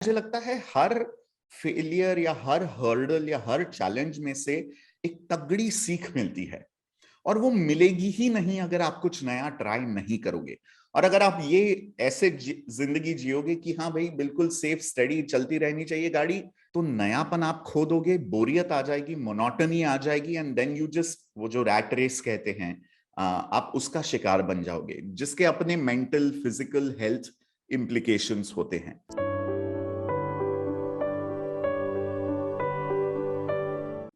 मुझे लगता है हर फेलियर या हर हर्डल या हर चैलेंज में से एक तगड़ी सीख मिलती है, और वो मिलेगी ही नहीं अगर आप कुछ नया ट्राई नहीं करोगे। और अगर आप ये ऐसे जिंदगी जियोगे कि हाँ भाई बिल्कुल सेफ स्टडी चलती रहनी चाहिए गाड़ी, तो नयापन आप खो दोगे, बोरियत आ जाएगी, मोनोटनी आ जाएगी, एंड देन यू जस्ट, वो जो रैट रेस कहते हैं, आप उसका शिकार बन जाओगे, जिसके अपने मेंटल फिजिकल हेल्थ इम्प्लीकेशंस होते हैं।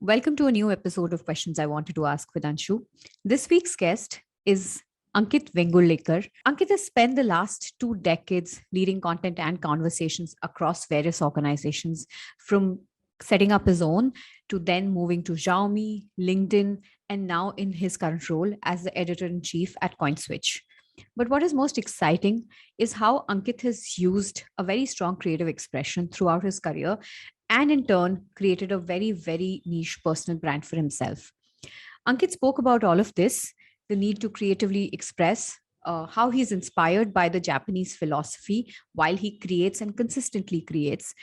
Welcome to a new episode of Questions I Wanted to Ask with Anshu. This week's guest is Ankit Vengurlekar. Ankit has spent the last 2 decades leading content and conversations across various organizations, from setting up his own to then moving to Xiaomi, LinkedIn, and now in his current role as the editor-in-chief at CoinSwitch. But what is most exciting is how Ankit has used a very strong creative expression throughout his career and in turn created a very, very niche personal brand for himself. Ankit spoke about all of this, the need to creatively express, how he's inspired by the Japanese philosophy while he creates and consistently creates,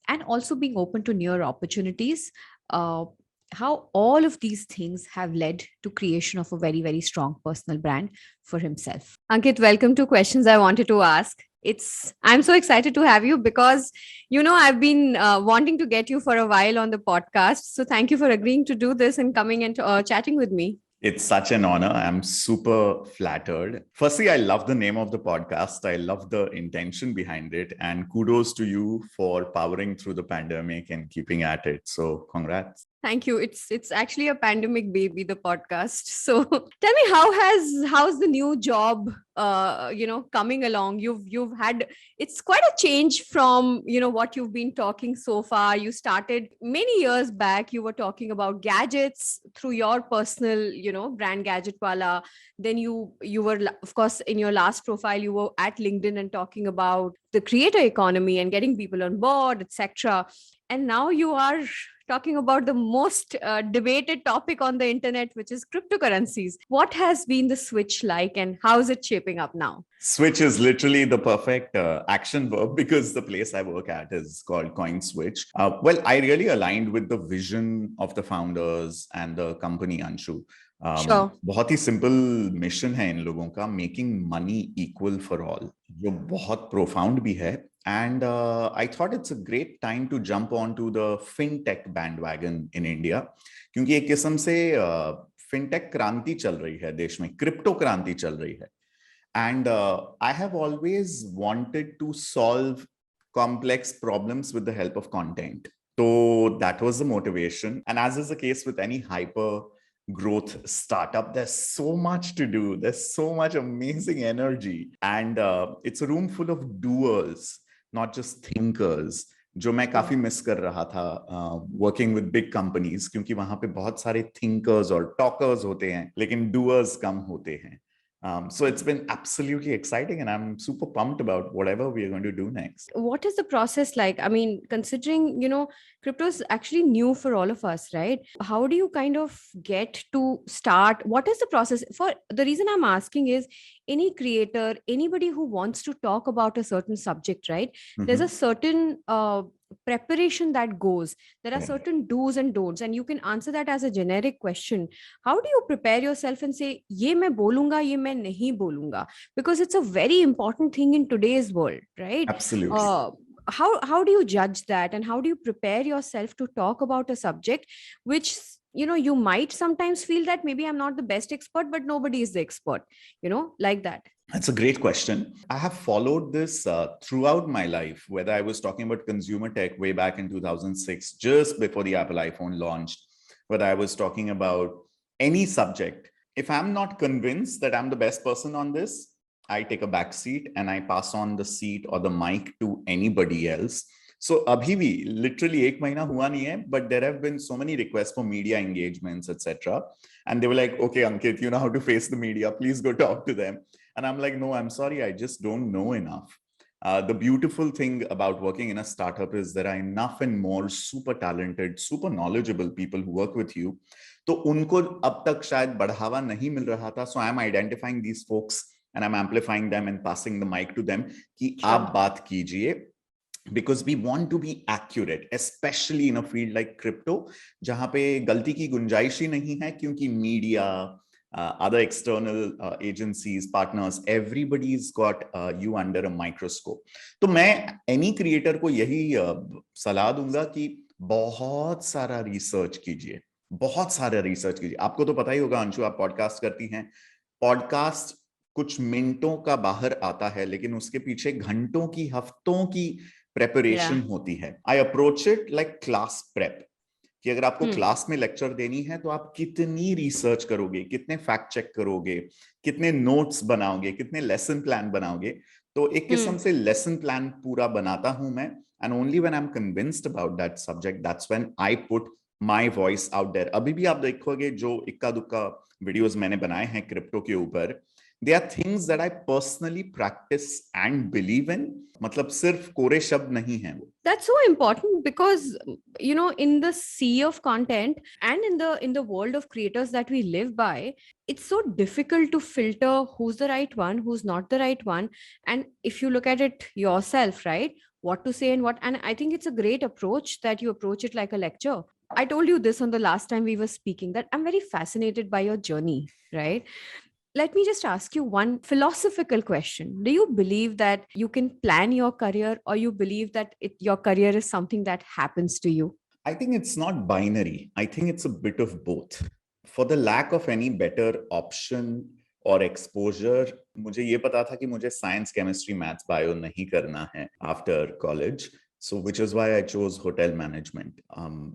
and also being open to newer opportunities. How all of these things have led to creation of a very, very strong personal brand for himself. Ankit, welcome to Questions I Wanted to Ask. I'm so excited to have you because I've been wanting to get you for a while on the podcast. So thank you for agreeing to do this and coming and chatting with me. It's such an honor. I'm super flattered. Firstly, I love the name of the podcast. I love the intention behind it. And kudos to you for powering through the pandemic and keeping at it. So, congrats. Thank you. It's actually a pandemic baby, the podcast. So tell me, how's the new job coming along? You've had, it's quite a change from what you've been talking so far. You started many years back. You were talking about gadgets through your personal brand Gadgetwala. Then you were, of course, in your last profile you were at LinkedIn and talking about the creator economy and getting people on board, etc. And now you are talking about the most debated topic on the internet, which is cryptocurrencies. What has been the switch like and how is it shaping up now? Switch is literally the perfect action verb because the place I work at is called CoinSwitch. Well, I really aligned with the vision of the founders and the company, Anshu. Sure. बहुत ही simple mission है इन लोगों का, making money equal for all, जो बहुत profound भी है. And I thought it's a great time to jump onto the fintech bandwagon in India, क्योंकि एक किस्म से fintech क्रांति चल रही है देश में, क्रिप्टो क्रांति चल रही है. And I have always wanted to solve complex problems with the help of content. So that was the motivation. And as is the case with any hyper growth startup, there's so much to do. There's so much amazing energy. And it's a room full of doers, not just thinkers. जो मैं काफी miss कर रहा था working with big companies, क्योंकि वहां पे बहुत सारे थिंकर्स और टॉकर्स होते हैं लेकिन डूअर्स कम होते हैं. So it's been absolutely exciting, and I'm super pumped about whatever we are going to do next. What is the process like? I mean, considering, crypto is actually new for all of us, right? How do you kind of get to start? What is the process? For the reason I'm asking is any creator, anybody who wants to talk about a certain subject, right? There's a certain preparation that goes. There are certain do's and don'ts, and you can answer that as a generic question. How do you prepare yourself and say ye main bolunga, ye main nahi bolunga? Because it's a very important thing in today's world, right? Absolutely. How do you judge that, and how do you prepare yourself to talk about a subject which you might sometimes feel that maybe I'm not the best expert, but nobody is the expert, like that? That's a great question. I have followed this throughout my life, whether I was talking about consumer tech way back in 2006, just before the Apple iPhone launched, whether I was talking about any subject. If I'm not convinced that I'm the best person on this, I take a back seat and I pass on the seat or the mic to anybody else. So abhi bhi, literally ek mahina hua nahi hai, but there have been so many requests for media engagements, etc. And they were like, okay, Ankit, you know how to face the media. Please go talk to them. And I'm like, no, I'm sorry, I just don't know enough. The beautiful thing about working in a startup is there are enough and more super talented, super knowledgeable people who work with you. तो उनको अब तक शायद बढ़ावा नहीं मिल रहा था. So I'm identifying these folks and I'm amplifying them and passing the mic to them कि आप बात कीजिए. because we want to be accurate, especially in a field like crypto, जहां पे गलती की गुंजाइश ही नहीं है, क्योंकि media, other external agencies, partners, everybody's got you under a microscope. तो मैं any creator को यही सलाह दूंगा कि बहुत सारा रिसर्च कीजिए, बहुत सारा रिसर्च कीजिए। आपको तो पता ही होगा अंशु, आप पॉडकास्ट करती हैं, पॉडकास्ट कुछ मिनटों का बाहर आता है, लेकिन उसके पीछे घंटों की, हफ्तों की प्रेपरेशन होती है। I approach it like class prep, कि अगर आपको क्लास में लेक्चर देनी है तो आप कितनी रिसर्च करोगे, कितने फैक्ट चेक करोगे, कितने नोट्स बनाओगे, कितने लेसन प्लान बनाओगे। तो एक किस्म से लेसन प्लान पूरा बनाता हूं मैं, and only when I am convinced about that subject, that's when I put my voice out there. अभी भी आप देखोगे जो इक्का दुक्का वीडियोस मैंने बनाए हैं क्रिप्टो के ऊपर, they are things that I personally practice and believe in. मतलब सिर्फ कोरे शब्द नहीं है वो। That's so important because, you know, in the sea of content and in the world of creators that we live by, it's so difficult to filter who's the right one, who's not the right one. And if you look at it yourself, right, what to say and what, and I think it's a great approach that you approach it like a lecture. I told you this on the last time we were speaking, that I'm very fascinated by your journey, right? Let me just ask you one philosophical question. Do you believe that you can plan your career, or you believe that your career is something that happens to you? I think it's not binary. I think it's a bit of both. For the lack of any better option or exposure, मुझे ये पता था कि मुझे science, chemistry, maths, bio नहीं करना है after college. So, which is why I chose hotel management,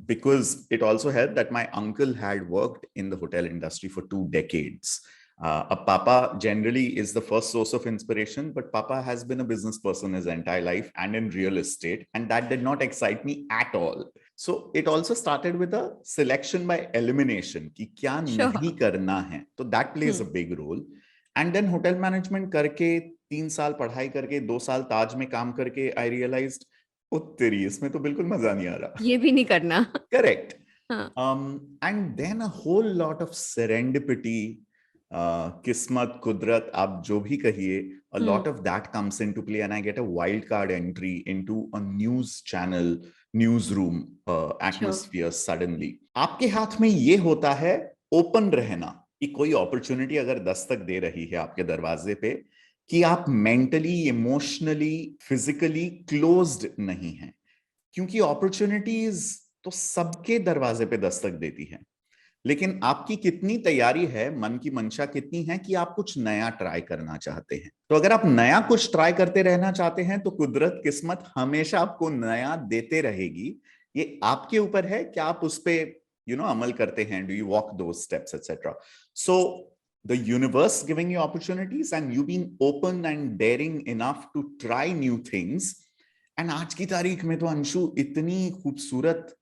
because it also helped that my uncle had worked in the hotel industry for 2 decades. Papa generally is the first source of inspiration, but Papa has been a business person his entire life and in real estate, and that did not excite me at all. So it also started with a selection by elimination, कि क्या नहीं करना है, तो that plays a big role. And then hotel management करके 3 साल पढ़ाई करके 2 साल ताज में काम करके I realized, तेरी इसमें तो बिल्कुल मजा नहीं आ रहा, ये भी नहीं करना। Correct. And then a whole lot of serendipity, kismat, kudrat, आप जो भी कहिए, a lot of that comes into play, and I get a wild card entry into a news channel, newsroom atmosphere suddenly. आपके हाथ में ये होता है ओपन रहना, कि कोई अपॉर्चुनिटी अगर दस्तक दे रही है आपके दरवाजे पे, कि आप मेंटली, इमोशनली, फिजिकली क्लोज्ड नहीं हैं, क्योंकि अपॉर्चुनिटीज तो सबके दरवाजे पे दस्तक देती है, लेकिन आपकी कितनी तैयारी है, मन की मंशा कितनी है कि आप कुछ नया ट्राई करना चाहते हैं। तो अगर आप नया कुछ ट्राई करते रहना चाहते हैं तो कुदरत, किस्मत हमेशा आपको नया देते रहेगी। ये आपके ऊपर है कि आप उस पे अमल करते हैं, do you walk those steps etcetera. So the universe giving you opportunities and you being open and daring enough to try new things. And आज की तारीख में तो अंशु इतनी खूबसूरत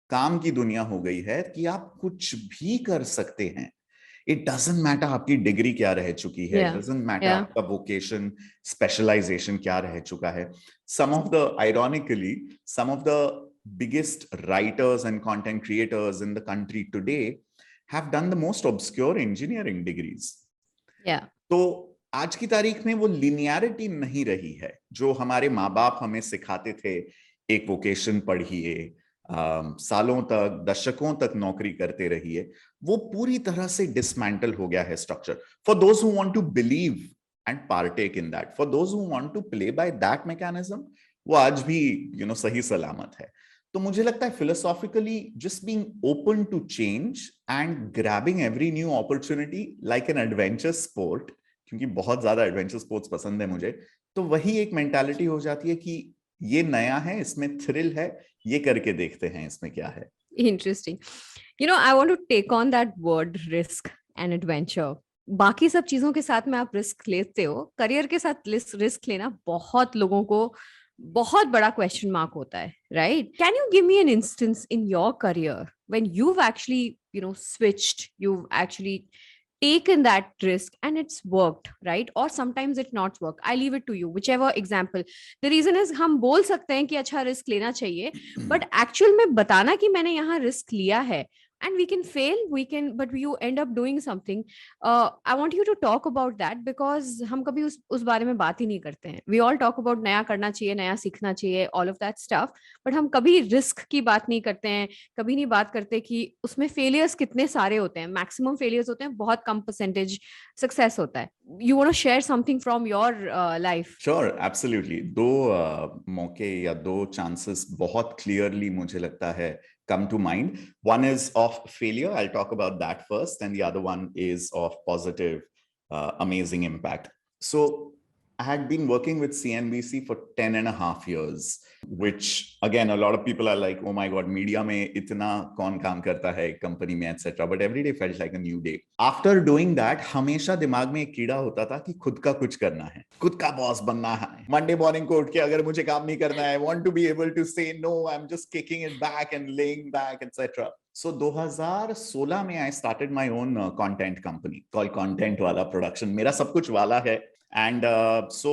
काम की दुनिया हो गई है कि आप कुछ भी कर सकते हैं। It doesn't matter आपकी डिग्री क्या रह चुकी है, it doesn't matter आपका वोकेशन, स्पेशलाइजेशन क्या रह चुका है। Ironically, some of the biggest writers and content creators in the country today have done the most obscure engineering degrees. Yeah. तो आज की तारीख में वो लिनियरिटी नहीं रही है जो हमारे माँ बाप हमें सिखाते थे। एक वोकेशन पढ़िए, सालों तक, दशकों तक नौकरी करते रहिए, वो पूरी तरह से डिसमेंटल हो गया है structure. For those who want to believe and partake in that, for those who want to play by that mechanism, वो आज भी सही सलामत है। तो मुझे लगता है philosophically just being open to change and grabbing every new opportunity like an adventure sport, क्योंकि बहुत ज्यादा एडवेंचर स्पोर्ट्स पसंद है मुझे, तो वही एक मेंटालिटी हो जाती है कि ये नया है, इसमें थ्रिल है, ये करके देखते हैं इसमें क्या है। Interesting. I want to take on that word risk and adventure. बाकी सब चीजों के साथ में आप रिस्क लेते हो, करियर के साथ रिस्क लेना बहुत लोगों को बहुत बड़ा क्वेश्चन मार्क होता है, right? Can you give me an instance in your career when you've actually switched, you've actually taken that risk and it's worked, right? Or sometimes it not work. I leave it to you, whichever example. The reason is हम बोल सकते हैं कि अच्छा risk लेना चाहिए, but actual में बताना कि मैंने यहाँ रिस्क लिया है and we can fail, but you end up doing something. I want you to talk about that, because हम कभी उस बारे में बात ही नहीं करते हैं. We all talk about नया करना चाहिए, नया सीखना चाहिए, all of that stuff, but हम कभी रिस्क की बात नहीं करते हैं. कभी नहीं बात करते कि उसमें फेलियर्स कितने सारे होते हैं. मैक्सिमम फेलियर्स होते हैं, बहुत कम परसेंटेज सक्सेस होता है. You want to share something from your life? Sure, absolutely. दो मौके या दो चांसेस बहुत क्लियरली मुझे लगता है come to mind. One is of failure. I'll talk about that first, and the other one is of positive, amazing impact. So I had been working with CNBC for 10 and a half years, which again, a lot of people are like, oh my God, media mein itna kaun kaam karta hai company mein, etc. But every day felt like a new day. After doing that, हमेशा दिमाग में एक कीड़ा होता था कि खुद का कुछ करना है, खुद का बॉस बनना है. मंडे मॉर्निंग को उठ के अगर मुझे काम नहीं करना है, I want to be able to say no, I'm just kicking it back and laying back, etc. So 2016 में I started my own content company called Content Wala Production. मेरा सब कुछ वाला है. एंड सो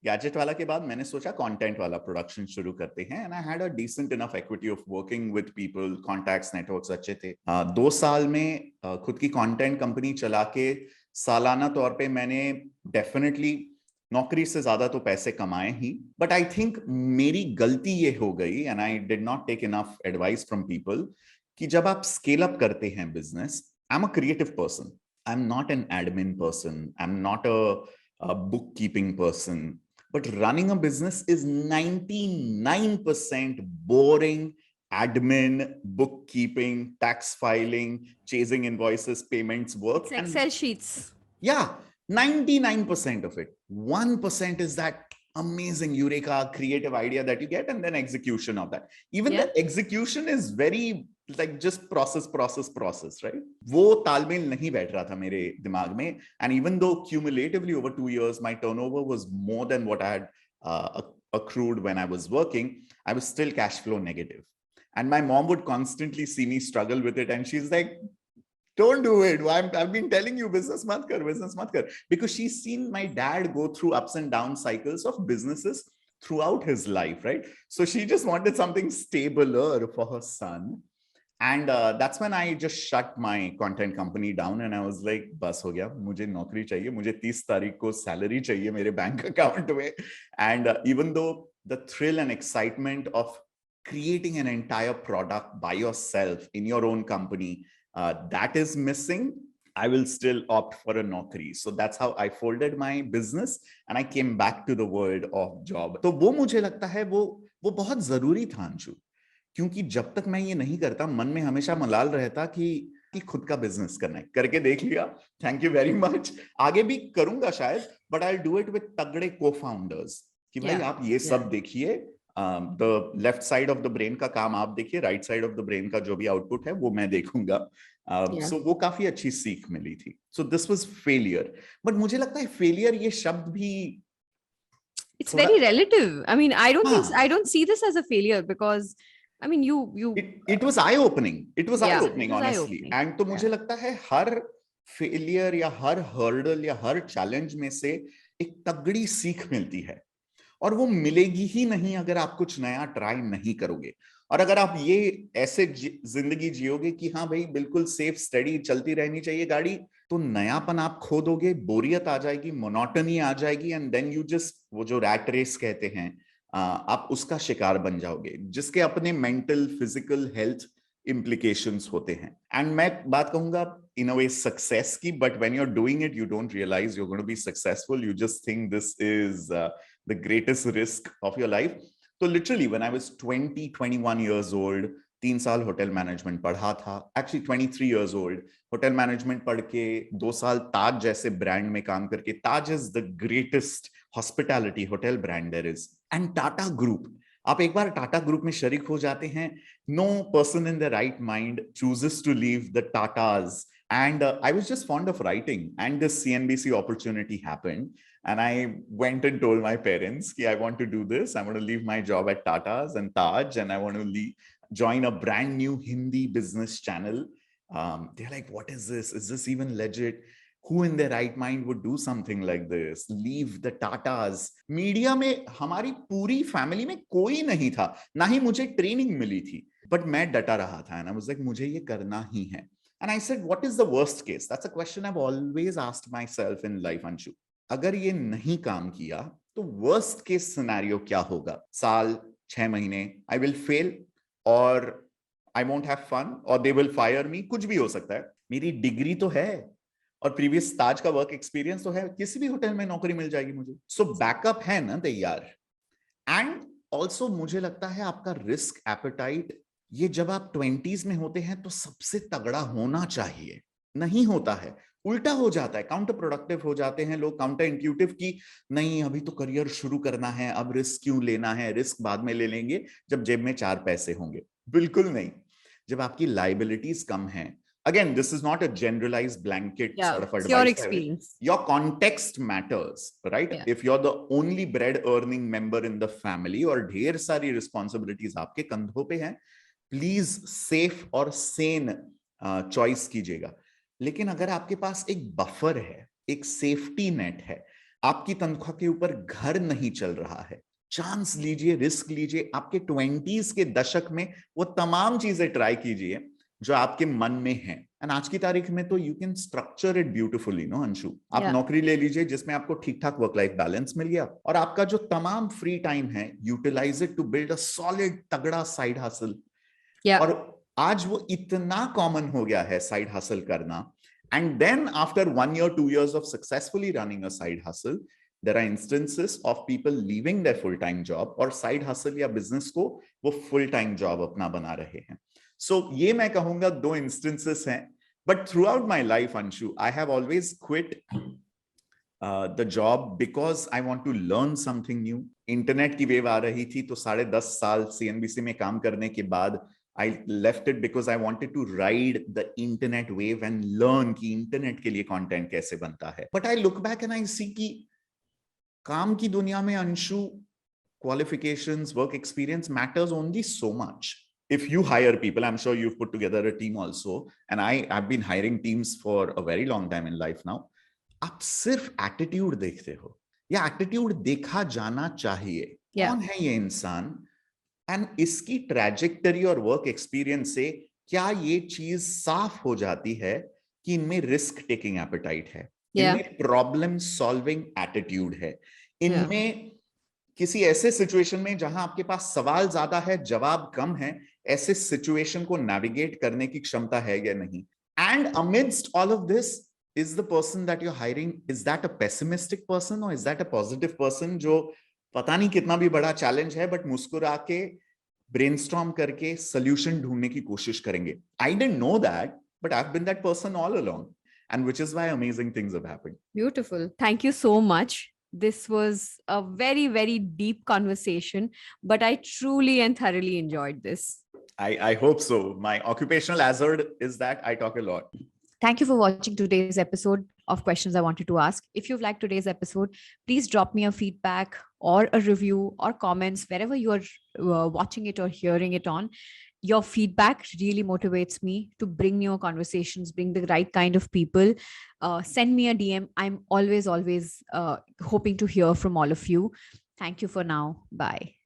गैजेट वाला के बाद मैंने सोचा कंटेंट वाला प्रोडक्शन शुरू करते हैं. And I had a decent enough equity of working with people, contacts, networks अच्छे थे. 2 साल में खुद की कंटेंट कंपनी चला के सालाना तौर पे मैंने डेफिनेटली नौकरी से ज्यादा तो पैसे कमाए ही. बट आई थिंक मेरी गलती ये हो गई, and I did not take enough advice from people, कि जब आप स्केल अप करते हैं business, I am a creative person, I am not an admin person, I am not a bookkeeping person, but running a business is 99% boring admin, bookkeeping, tax filing, chasing invoices, payments work. It's Excel sheets. Yeah, 99% of it. 1% is that amazing eureka creative idea that you get, and then execution of that. Even the execution is very like just process, right? वो तालमेल नहीं बैठ रहा था मेरे दिमाग में. And even though cumulatively over 2 years my turnover was more than what I had accrued when I was working, I was still cash flow negative. And my mom would constantly see me struggle with it, and she's like, don't do it. I've been telling you, business mat kar, because she's seen my dad go through ups and down cycles of businesses throughout his life, right? So she just wanted something stabler for her son. And that's when I just shut my content company down, and I was like, बस हो गया, मुझे नौकरी चाहिए, मुझे 30 तारीख को salary चाहिए मेरे बैंक अकाउंट में. And even though the thrill and excitement of creating an entire product by yourself in your own company, that is missing, I will still opt for a naukri. So that's how I folded my business and I came back to the world of job. तो वो मुझे लगता है वो बहुत जरूरी था अंशु, क्योंकि जब तक मैं ये नहीं करता, मन में हमेशा मलाल रहता कि खुद का बिजनेस करना है. करके देख लिया, थैंक यू वेरी मच. आगे भी करूंगा शायद, but I do it with तगड़े को-फाउंडर्स कि भाई आप ये सब देखिए, the left side of the brain का काम आप देखिए, right side of the brain का जो भी आउटपुट है वो मैं देखूंगा. सो वो काफी अच्छी सीख मिली थी. So this was failure. But मुझे लगता है फेलियर ये शब्द भी it's very relative. I mean, I don't see this as a failure, because I mean, it was eye opening. It was eye opening, honestly. eye-opening. And तो मुझे लगता है हर फेलियर या हर हर्डल या हर चैलेंज में से एक तगड़ी सीख मिलती है, और वो मिलेगी ही नहीं अगर आप कुछ नया ट्राई नहीं करोगे. और अगर आप ये ऐसे जिंदगी जियोगे कि हाँ भाई बिल्कुल सेफ स्टडी चलती रहनी चाहिए गाड़ी, तो नयापन आप खो दोगे, बोरियत आ जाएगी, मोनोटनी आ जाएगी, एंड देन यू जस्ट, वो जो रैट रेस कहते हैं, आप उसका शिकार बन जाओगे, जिसके अपने मेंटल, फिजिकल, हेल्थ implications होते हैं. एंड मैं बात कहूंगा in a way success की, but when you're doing it you don't realize you're going to be successful. You just think this is the greatest risk of your life. So literally when I was 21 years old, 3 साल hotel management पढ़ा था. Actually 23 years old, hotel management पढ़ के 2 साल ताज जैसे brand में काम करके. Taj is the greatest hospitality hotel brand there is. And Tata group, आप एक बार टाटा ग्रुप में शरीक हो जाते हैं, no person in the right mind chooses to leave the Tatas. And I was just fond of writing, and this CNBC opportunity happened, and I went and told my parents, I want to do this. I want to leave my job at Tata's and Taj, and I want to join a brand new Hindi business channel. They're like, what is this? Is this even legit? Who in their right mind would do something like this? Leave the Tatas. Media में हमारी पूरी family में कोई नहीं था, ना ही मुझे training मिली थी. But मैं डटा रहा था, and I was like, मुझे ये करना ही है. And I said, what is the worst case? That's a question I've always asked myself in life, Anshu. अगर ये नहीं काम किया तो worst case scenario क्या होगा? साल, 6 महीने, I will fail, और I won't have fun, और they will fire me. कुछ भी हो सकता है. मेरी डिग्री तो है, और प्रीवियस ताज का वर्क एक्सपीरियंस तो है, किसी भी होटल में नौकरी मिल जाएगी मुझे. सो बैकअप है ना तैयार. एंड ऑल्सो मुझे लगता है आपका रिस्क एपेटाइट, ये जब आप 20s में होते हैं तो सबसे तगड़ा होना चाहिए. नहीं होता है, उल्टा हो जाता है, काउंटर प्रोडक्टिव हो जाते हैं लोग, काउंटर इंट्यूटिव की नहीं अभी तो करियर शुरू करना है, अब रिस्क क्यों लेना है, रिस्क बाद में ले लेंगे जब जेब में 4 पैसे होंगे. बिल्कुल नहीं. जब आपकी लाइबिलिटीज कम है, again, this is not a generalized blanket sort of it's advice. your experience. Your context matters, right? Yeah. If you're the only bread earning member in the family और ढेर सारी responsibilities आपके कंधों पे हैं, प्लीज सेफ और Sen choice कीजिएगा. लेकिन अगर आपके पास एक बफर है, एक सेफ्टी नेट है, आपकी तनख्वाह के ऊपर घर नहीं चल रहा है, चांस लीजिए, रिस्क लीजिए. आपके 20s के दशक में वो तमाम चीजें ट्राई कीजिए जो आपके मन में है. एंड आज की तारीख में तो you can structure it beautifully, no Anshu. आप नौकरी ले लीजिए जिसमें आपको ठीक ठाक वर्क लाइफ बैलेंस मिल गया, और आपका जो तमाम फ्री टाइम है utilise it to build a solid तगड़ा साइड हसल. और आज वो इतना कॉमन हो गया है साइड हसल करना. And then after 1 year 2 years of successfully running a side hustle, there are instances of people leaving their full time job और side hustle या business को वो full time job अपना बना रहे हैं. So ये मैं कहूंगा 2 instances हैं. But throughout my life, Anshu, I have always quit the job because I want to learn something new. Internet की वेव आ रही थी तो 10.5 साल CNBC में काम करने के बाद I left it because I wanted to ride the internet wave and learn कि इंटरनेट के लिए कंटेंट कैसे बनता है. But I look back and I see कि काम की दुनिया में Anshu qualifications, work experience matters only so much. If you hire people, I'm sure you've put together a team also, and I've been hiring teams for a very long time in life now. आप सिर्फ attitude देखते हो या attitude देखा जाना चाहिए. कौन है ये इंसान, एंड इसकी ट्रैजेक्टरी और वर्क एक्सपीरियंस से क्या ये चीज साफ हो जाती है कि इनमें रिस्क टेकिंग एपेटाइट है, इनमें प्रॉब्लम सॉल्विंग एटीट्यूड है, इनमें किसी ऐसे सिचुएशन में जहां आपके पास सवाल ज्यादा है जवाब कम है, ऐसे सिचुएशन को नेविगेट करने की क्षमता है या नहीं. And amidst all of this, is the person that you're hiring, is that a pessimistic person or is that a positive person जो पता नहीं कितना भी बड़ा चैलेंज है बट मुस्कुरा के ब्रेनस्टॉर्म करके सॉल्यूशन ढूंढने की कोशिश करेंगे. I didn't know that, but I've been that person all along, and which is why amazing things have happened. Beautiful. Thank you so much. This was a very, very deep conversation, but I truly and thoroughly enjoyed this. I hope so. My occupational hazard is that I talk a lot. Thank you for watching today's episode of Questions I Wanted to Ask. If you've liked today's episode, please drop me a feedback or a review or comments wherever you are watching it or hearing it on. Your feedback really motivates me to bring newer conversations, bring the right kind of people. Send me a DM. I'm always hoping to hear from all of you. Thank you for now. Bye.